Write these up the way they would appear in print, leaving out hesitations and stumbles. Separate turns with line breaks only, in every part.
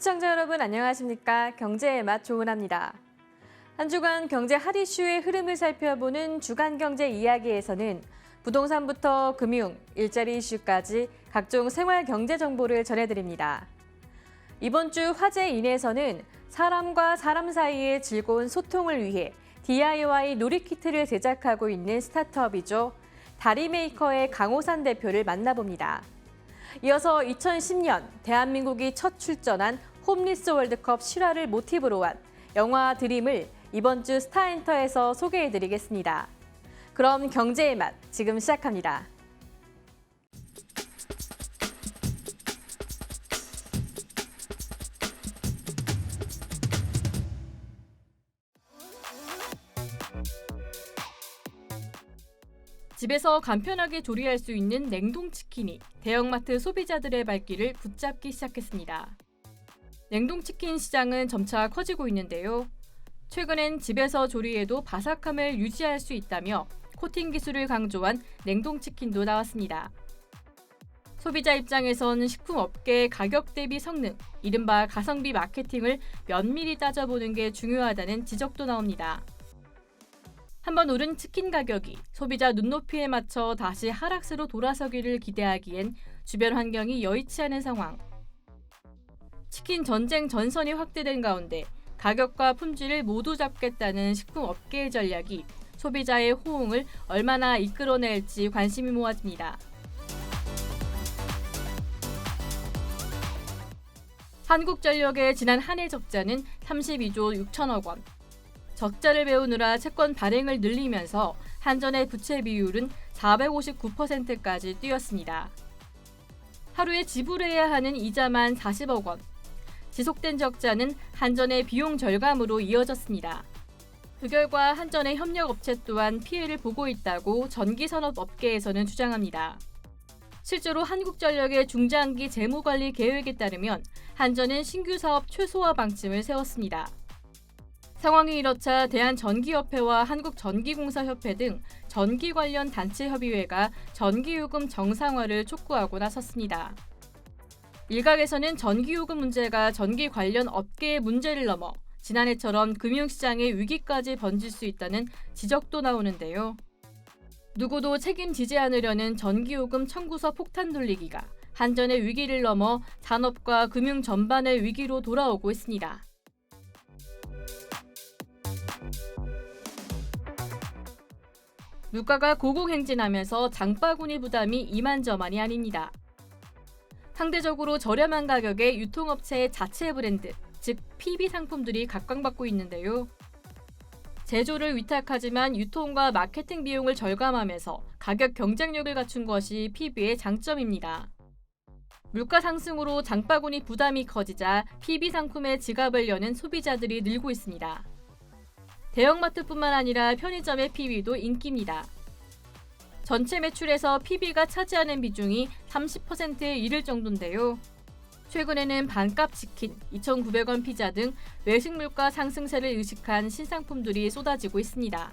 시청자 여러분 안녕하십니까? 경제의 맛 조은아입니다. 한 주간 경제 핫 이슈의 흐름을 살펴보는 주간 경제 이야기에서는 부동산부터 금융, 일자리 이슈까지 각종 생활 경제 정보를 전해드립니다. 이번 주 화제인에서는 사람과 사람 사이의 즐거운 소통을 위해 DIY 놀이키트를 제작하고 있는 스타트업이죠. 다리메이커의 강호산 대표를 만나봅니다. 이어서 2010년 대한민국이 첫 출전한 홈리스 월드컵 실화를 모티브로 한 영화 드림을 이번 주 스타엔터에서 소개해드리겠습니다. 그럼 경제의 맛 지금 시작합니다. 집에서 간편하게 조리할 수 있는 냉동치킨이 대형마트 소비자들의 발길을 붙잡기 시작했습니다. 냉동치킨 시장은 점차 커지고 있는데요. 최근엔 집에서 조리해도 바삭함을 유지할 수 있다며 코팅 기술을 강조한 냉동치킨도 나왔습니다. 소비자 입장에선 식품업계의 가격 대비 성능, 이른바 가성비 마케팅을 면밀히 따져보는 게 중요하다는 지적도 나옵니다. 한번 오른 치킨 가격이 소비자 눈높이에 맞춰 다시 하락세로 돌아서기를 기대하기엔 주변 환경이 여의치 않은 상황. 치킨 전쟁 전선이 확대된 가운데 가격과 품질을 모두 잡겠다는 식품업계의 전략이 소비자의 호응을 얼마나 이끌어낼지 관심이 모아집니다. 한국전력의 지난 한 해 적자는 32조 6천억 원. 적자를 메우느라 채권 발행을 늘리면서 한전의 부채 비율은 459%까지 뛰었습니다. 하루에 지불해야 하는 이자만 40억 원. 지속된 적자는 한전의 비용 절감으로 이어졌습니다. 그 결과 한전의 협력업체 또한 피해를 보고 있다고 전기산업업계에서는 주장합니다. 실제로 한국전력의 중장기 재무관리 계획에 따르면 한전은 신규 사업 최소화 방침을 세웠습니다. 상황이 이렇자 대한전기협회와 한국전기공사협회 등 전기 관련 단체 협의회가 전기요금 정상화를 촉구하고 나섰습니다. 일각에서는 전기요금 문제가 전기 관련 업계의 문제를 넘어 지난해처럼 금융시장의 위기까지 번질 수 있다는 지적도 나오는데요. 누구도 책임지지 않으려는 전기요금 청구서 폭탄 돌리기가 한전의 위기를 넘어 산업과 금융 전반의 위기로 돌아오고 있습니다. 물가가 고공행진하면서 장바구니 부담이 이만저만이 아닙니다. 상대적으로 저렴한 가격의 유통업체의 자체 브랜드, 즉 PB 상품들이 각광받고 있는데요. 제조를 위탁하지만 유통과 마케팅 비용을 절감하면서 가격 경쟁력을 갖춘 것이 PB의 장점입니다. 물가 상승으로 장바구니 부담이 커지자 PB 상품의 지갑을 여는 소비자들이 늘고 있습니다. 대형마트뿐만 아니라 편의점의 PB도 인기입니다. 전체 매출에서 PB가 차지하는 비중이 30%에 이를 정도인데요. 최근에는 반값 치킨, 2,900원 피자 등 외식 물가 상승세를 의식한 신상품들이 쏟아지고 있습니다.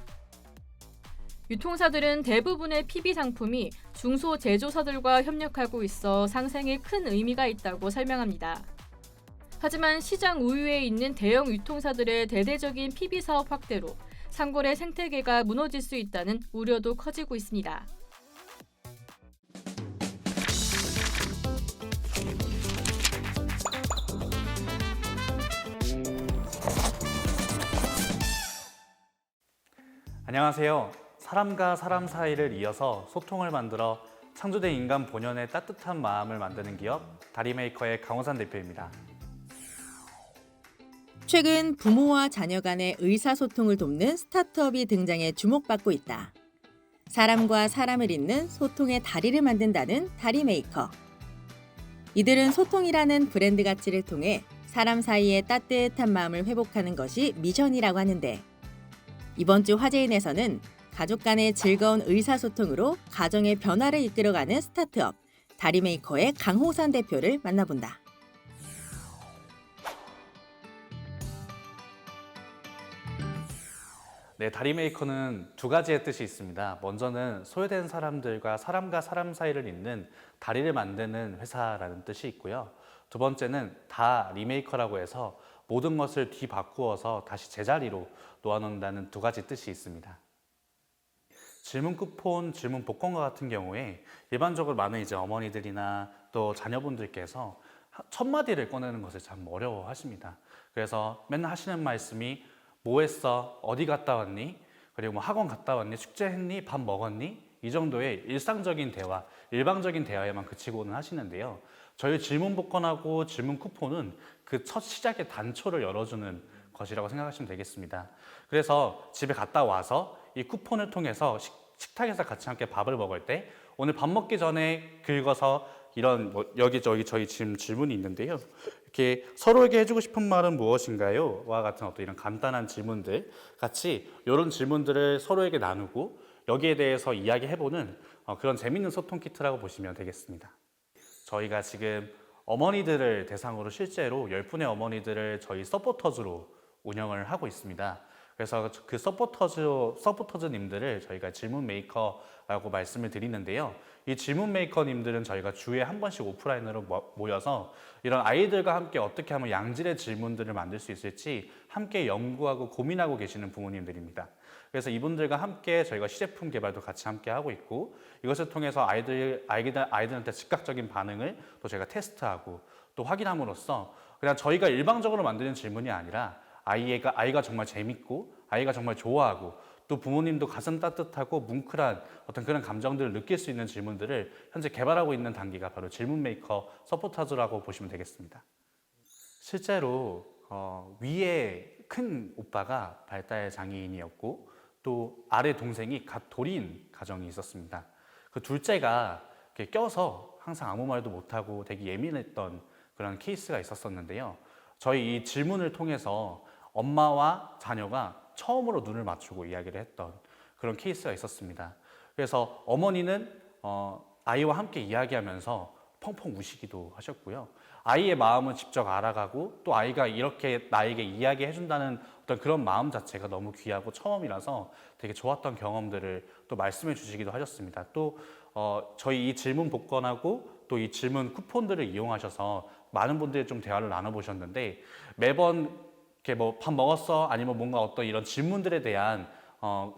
유통사들은 대부분의 PB 상품이 중소제조사들과 협력하고 있어 상생에 큰 의미가 있다고 설명합니다. 하지만 시장 우위에 있는 대형 유통사들의 대대적인 PB 사업 확대로 상거래 생태계가 무너질 수 있다는 우려도 커지고 있습니다.
안녕하세요. 사람과 사람 사이를 이어서 소통을 만들어 창조된 인간 본연의 따뜻한 마음을 만드는 기업 다리메이커의 강호산 대표입니다.
최근 부모와 자녀 간의 의사소통을 돕는 스타트업이 등장해 주목받고 있다. 사람과 사람을 잇는 소통의 다리를 만든다는 다리메이커. 이들은 소통이라는 브랜드 가치를 통해 사람 사이의 따뜻한 마음을 회복하는 것이 미션이라고 하는데, 이번 주 화제인에서는 가족 간의 즐거운 의사소통으로 가정의 변화를 이끌어가는 스타트업 다리메이커의 강호산 대표를 만나본다.
네, 다리메이커는 두 가지의 뜻이 있습니다. 먼저는 소외된 사람들과 사람 사이를 잇는 다리를 만드는 회사라는 뜻이 있고요. 두 번째는 다 리메이커라고 해서 모든 것을 뒤바꾸어서 다시 제자리로 놓아놓는다는 두 가지 뜻이 있습니다. 질문 쿠폰, 질문 복권과 같은 경우에 일반적으로 많은 이제 어머니들이나 또 자녀분들께서 첫 마디를 꺼내는 것을 참 어려워하십니다. 그래서 맨날 하시는 말씀이 뭐 했어? 어디 갔다 왔니? 그리고 뭐 학원 갔다 왔니? 숙제했니? 밥 먹었니? 이 정도의 일상적인 대화, 일방적인 대화에만 그치고는 하시는데요. 저희 질문 복권하고 질문 쿠폰은 그 첫 시작의 단초를 열어주는 것이라고 생각하시면 되겠습니다. 그래서 집에 갔다 와서 이 쿠폰을 통해서 식탁에서 같이 함께 밥을 먹을 때 오늘 밥 먹기 전에 긁어서 이런 여기 저희 지금 질문이 있는데요. 이렇게 서로에게 해주고 싶은 말은 무엇인가요? 와 같은 어떤 이런 간단한 질문들 같이 이런 질문들을 서로에게 나누고 여기에 대해서 이야기해보는 그런 재밌는 소통 키트라고 보시면 되겠습니다. 저희가 지금 어머니들을 대상으로 실제로 10분의 어머니들을 저희 서포터즈로 운영을 하고 있습니다. 그래서 그 서포터즈님들을 저희가 질문 메이커라고 말씀을 드리는데요. 이 질문 메이커님들은 저희가 주에 한 번씩 오프라인으로 모여서 이런 아이들과 함께 어떻게 하면 양질의 질문들을 만들 수 있을지 함께 연구하고 고민하고 계시는 부모님들입니다. 그래서 이분들과 함께 저희가 시제품 개발도 같이 함께 하고 있고 이것을 통해서 아이들한테 즉각적인 반응을 또 저희가 테스트하고 또 확인함으로써 그냥 저희가 일방적으로 만드는 질문이 아니라 아이가 정말 재밌고 아이가 정말 좋아하고 또 부모님도 가슴 따뜻하고 뭉클한 어떤 그런 감정들을 느낄 수 있는 질문들을 현재 개발하고 있는 단계가 바로 질문 메이커 서포터즈라고 보시면 되겠습니다. 실제로 위에 큰 오빠가 발달 장애인이었고 또 아래 동생이 갓 돌인 가정이 있었습니다. 그 둘째가 이렇게 껴서 항상 아무 말도 못하고 되게 예민했던 그런 케이스가 있었었는데요. 저희 이 질문을 통해서 엄마와 자녀가 처음으로 눈을 맞추고 이야기를 했던 그런 케이스가 있었습니다. 그래서 어머니는 아이와 함께 이야기하면서 펑펑 우시기도 하셨고요. 아이의 마음을 직접 알아가고 또 아이가 이렇게 나에게 이야기해준다는 어떤 그런 마음 자체가 너무 귀하고 처음이라서 되게 좋았던 경험들을 또 말씀해 주시기도 하셨습니다. 또 저희 이 질문 복권하고 또 이 질문 쿠폰들을 이용하셔서 많은 분들이 좀 대화를 나눠보셨는데 매번 이렇게 뭐 밥 먹었어? 아니면 뭔가 어떤 이런 질문들에 대한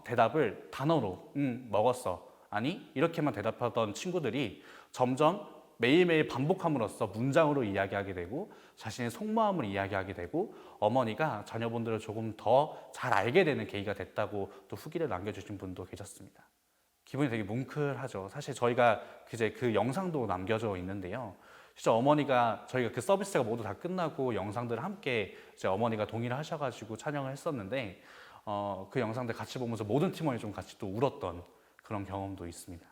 대답을 단어로 먹었어. 아니 이렇게만 대답하던 친구들이 점점 매일매일 반복함으로써 문장으로 이야기하게 되고 자신의 속마음을 이야기하게 되고 어머니가 자녀분들을 조금 더 잘 알게 되는 계기가 됐다고 또 후기를 남겨주신 분도 계셨습니다. 기분이 되게 뭉클하죠. 사실 저희가 이제 그 영상도 남겨져 있는데요. 진짜 어머니가 저희가 그 서비스가 모두 다 끝나고 영상들을 함께 이제 어머니가 동의를 하셔가지고 촬영을 했었는데 그 영상들 같이 보면서 모든 팀원이 좀 같이 또 울었던 그런 경험도 있습니다.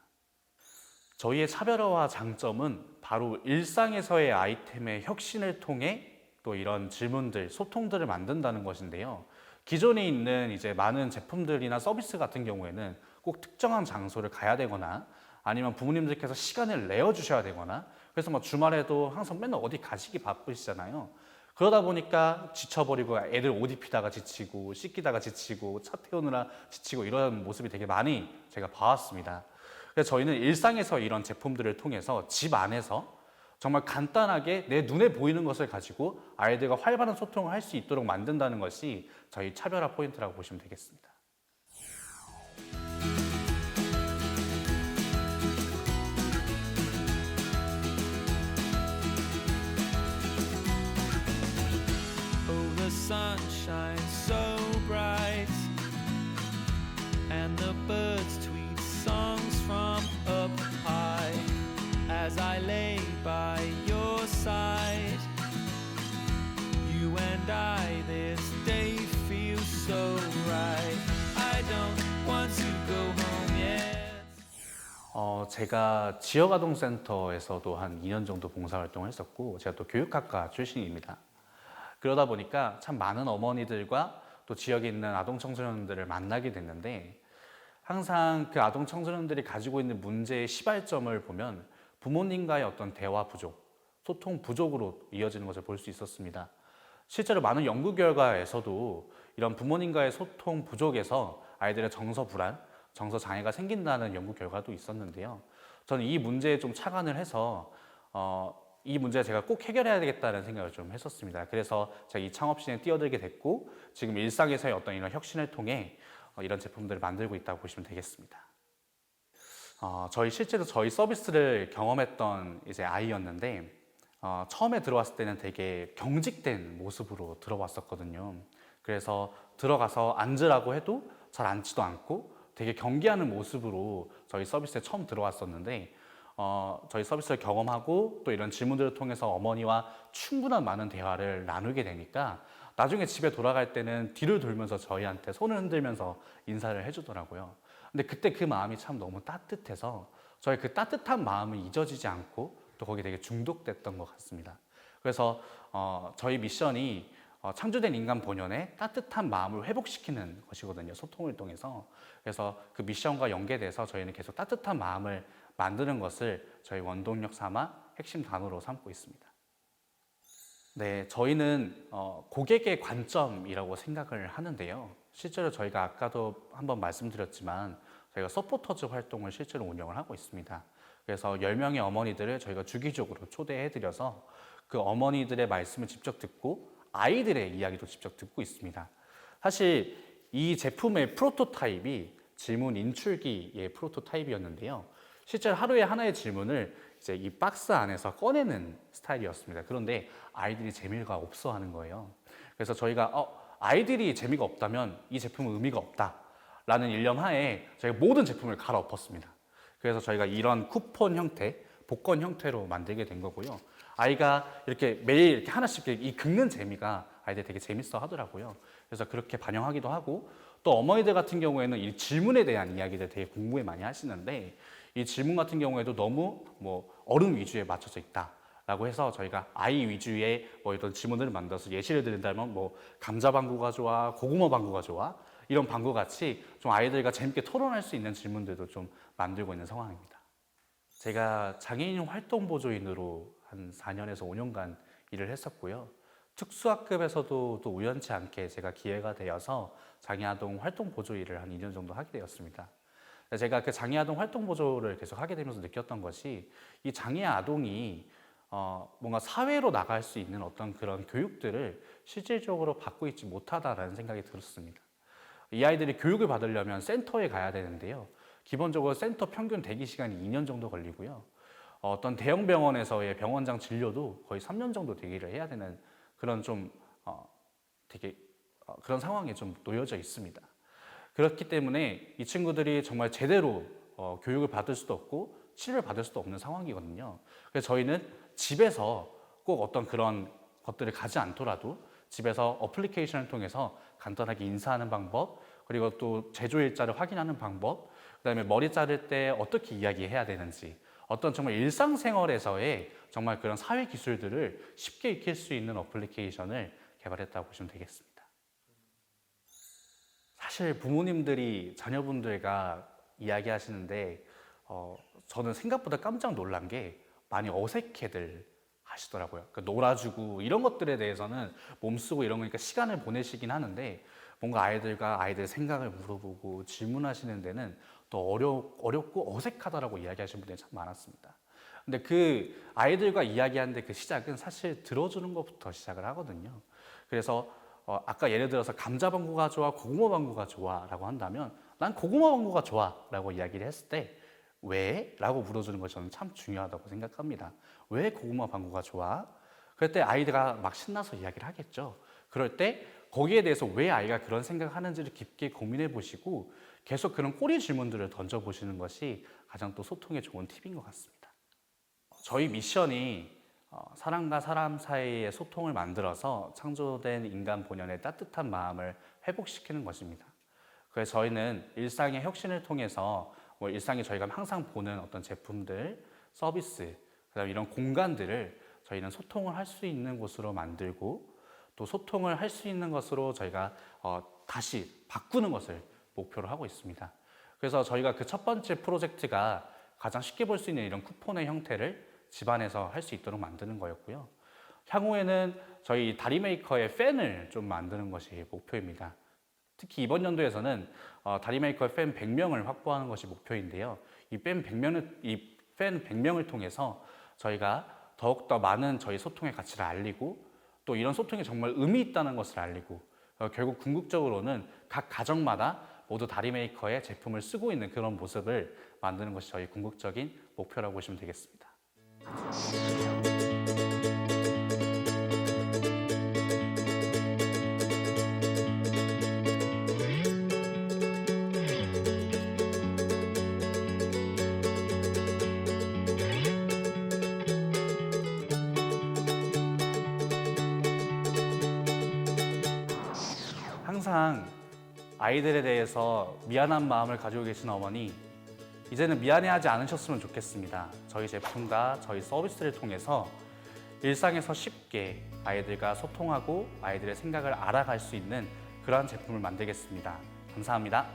저희의 차별화와 장점은 바로 일상에서의 아이템의 혁신을 통해 또 이런 질문들, 소통들을 만든다는 것인데요. 기존에 있는 이제 많은 제품들이나 서비스 같은 경우에는 꼭 특정한 장소를 가야 되거나 아니면 부모님들께서 시간을 내어주셔야 되거나 그래서 뭐 주말에도 항상 맨날 어디 가시기 바쁘시잖아요. 그러다 보니까 지쳐버리고 애들 옷 입히다가 지치고 씻기다가 지치고 차 태우느라 지치고 이런 모습이 되게 많이 제가 봐왔습니다. 그래서 저희는 일상에서 이런 제품들을 통해서 집 안에서 정말 간단하게 내 눈에 보이는 것을 가지고 아이들과 활발한 소통을 할 수 있도록 만든다는 것이 저희 차별화 포인트라고 보시면 되겠습니다.
Sun shines so bright, and the birds tweet songs from up high. As I lay by your side, you and I, this day feels so right. I don't want to go home yet.
제가 지역아동센터에서도 한 2년 정도 봉사활동을 했었고 제가 또 교육학과 출신입니다. 그러다 보니까 참 많은 어머니들과 또 지역에 있는 아동 청소년들을 만나게 됐는데 항상 그 아동 청소년들이 가지고 있는 문제의 시발점을 보면 부모님과의 어떤 대화 부족, 소통 부족으로 이어지는 것을 볼 수 있었습니다. 실제로 많은 연구 결과에서도 이런 부모님과의 소통 부족에서 아이들의 정서 불안, 정서 장애가 생긴다는 연구 결과도 있었는데요. 저는 이 문제에 좀 착안을 해서 이 문제 제가 꼭 해결해야 되겠다는 생각을 좀 했었습니다. 그래서 제가 이 창업신에 뛰어들게 됐고 지금 일상에서의 어떤 이런 혁신을 통해 이런 제품들을 만들고 있다고 보시면 되겠습니다. 실제로 저희 서비스를 경험했던 이제 아이였는데 처음에 들어왔을 때는 되게 경직된 모습으로 들어왔었거든요. 그래서 들어가서 앉으라고 해도 잘 앉지도 않고 되게 경계하는 모습으로 저희 서비스에 처음 들어왔었는데 저희 서비스를 경험하고 또 이런 질문들을 통해서 어머니와 충분한 많은 대화를 나누게 되니까 나중에 집에 돌아갈 때는 뒤를 돌면서 저희한테 손을 흔들면서 인사를 해주더라고요. 근데 그때 그 마음이 참 너무 따뜻해서 저희 그 따뜻한 마음은 잊어지지 않고 또 거기에 되게 중독됐던 것 같습니다. 그래서 저희 미션이 창조된 인간 본연의 따뜻한 마음을 회복시키는 것이거든요. 소통을 통해서. 그래서 그 미션과 연계돼서 저희는 계속 따뜻한 마음을 만드는 것을 저희 원동력 삼아 핵심 단어로 삼고 있습니다. 네, 저희는 고객의 관점이라고 생각을 하는데요. 실제로 저희가 아까도 한번 말씀드렸지만 저희가 서포터즈 활동을 실제로 운영을 하고 있습니다. 그래서 10명의 어머니들을 저희가 주기적으로 초대해드려서 그 어머니들의 말씀을 직접 듣고 아이들의 이야기도 직접 듣고 있습니다. 사실 이 제품의 프로토타입이 질문 인출기의 프로토타입이었는데요. 실제로 하루에 하나의 질문을 이제 이 박스 안에서 꺼내는 스타일이었습니다. 그런데 아이들이 재미가 없어 하는 거예요. 그래서 저희가 아이들이 재미가 없다면 이 제품은 의미가 없다라는 일념 하에 저희가 모든 제품을 갈아엎었습니다. 그래서 저희가 이런 쿠폰 형태, 복권 형태로 만들게 된 거고요. 아이가 이렇게 매일 이렇게 하나씩 이 긁는 재미가 아이들 되게 재밌어 하더라고요. 그래서 그렇게 반영하기도 하고 또 어머니들 같은 경우에는 이 질문에 대한 이야기들 되게 궁금해 많이 하시는데 이 질문 같은 경우에도 너무 어른 위주에 맞춰져 있다라고 해서 저희가 아이 위주의 이런 질문들을 만들어서 예시를 드린다면 감자 방구가 좋아, 고구마 방구가 좋아 이런 방구 같이 좀 아이들과 재밌게 토론할 수 있는 질문들도 좀 만들고 있는 상황입니다. 제가 장애인 활동 보조인으로 한 4년에서 5년간 일을 했었고요. 특수학급에서도 또 우연치 않게 제가 기회가 되어서 장애아동 활동 보조 일을 한 2년 정도 하게 되었습니다. 제가 그 장애아동 활동 보조를 계속 하게 되면서 느꼈던 것이 이 장애아동이 뭔가 사회로 나갈 수 있는 어떤 그런 교육들을 실질적으로 받고 있지 못하다라는 생각이 들었습니다. 이 아이들이 교육을 받으려면 센터에 가야 되는데요. 기본적으로 센터 평균 대기 시간이 2년 정도 걸리고요. 어떤 대형 병원에서의 병원장 진료도 거의 3년 정도 대기를 해야 되는 그런 그런 상황에 좀 놓여져 있습니다. 그렇기 때문에 이 친구들이 정말 제대로 교육을 받을 수도 없고 치료를 받을 수도 없는 상황이거든요. 그래서 저희는 집에서 꼭 어떤 그런 것들을 가지 않더라도 집에서 어플리케이션을 통해서 간단하게 인사하는 방법, 그리고 또 제조일자를 확인하는 방법, 그다음에 머리 자를 때 어떻게 이야기해야 되는지, 어떤 정말 일상생활에서의 정말 그런 사회 기술들을 쉽게 익힐 수 있는 어플리케이션을 개발했다고 보시면 되겠습니다. 사실 부모님들이 자녀분들과 이야기하시는데 저는 생각보다 깜짝 놀란 게 많이 어색해들 하시더라고요. 그러니까 놀아주고 이런 것들에 대해서는 몸쓰고 이런 거니까 시간을 보내시긴 하는데 뭔가 아이들 생각을 물어보고 질문하시는 데는 또 어렵고 어색하다라고 이야기하시는 분들이 참 많았습니다. 근데 그 아이들과 이야기하는데 그 시작은 사실 들어주는 것부터 시작을 하거든요. 그래서 아까 예를 들어서 감자 방구가 좋아, 고구마 방구가 좋아 라고 한다면 난 고구마 방구가 좋아 라고 이야기를 했을 때 왜? 라고 물어주는 것이 저는 참 중요하다고 생각합니다. 왜 고구마 방구가 좋아? 그럴 때 아이가 막 신나서 이야기를 하겠죠. 그럴 때 거기에 대해서 왜 아이가 그런 생각을 하는지를 깊게 고민해 보시고 계속 그런 꼬리 질문들을 던져보시는 것이 가장 또 소통에 좋은 팁인 것 같습니다. 저희 미션이 사람과 사람 사이의 소통을 만들어서 창조된 인간 본연의 따뜻한 마음을 회복시키는 것입니다. 그래서 저희는 일상의 혁신을 통해서 일상에 저희가 항상 보는 어떤 제품들, 서비스, 그다음에 이런 공간들을 저희는 소통을 할 수 있는 곳으로 만들고 또 소통을 할 수 있는 것으로 저희가 다시 바꾸는 것을 목표로 하고 있습니다. 그래서 저희가 그 첫 번째 프로젝트가 가장 쉽게 볼 수 있는 이런 쿠폰의 형태를 집안에서 할 수 있도록 만드는 거였고요. 향후에는 저희 다리메이커의 팬을 좀 만드는 것이 목표입니다. 특히 이번 연도에서는 다리메이커의 팬 100명을 확보하는 것이 목표인데요. 이 팬 100명을 통해서 저희가 더욱더 많은 저희 소통의 가치를 알리고 또 이런 소통이 정말 의미 있다는 것을 알리고 결국 궁극적으로는 각 가정마다 모두 다리메이커의 제품을 쓰고 있는 그런 모습을 만드는 것이 저희 궁극적인 목표라고 보시면 되겠습니다. 항상 아이들에 대해서 미안한 마음을 가지고 계신 어머니, 이제는 미안해하지 않으셨으면 좋겠습니다. 저희 제품과 저희 서비스를 통해서 일상에서 쉽게 아이들과 소통하고 아이들의 생각을 알아갈 수 있는 그러한 제품을 만들겠습니다. 감사합니다.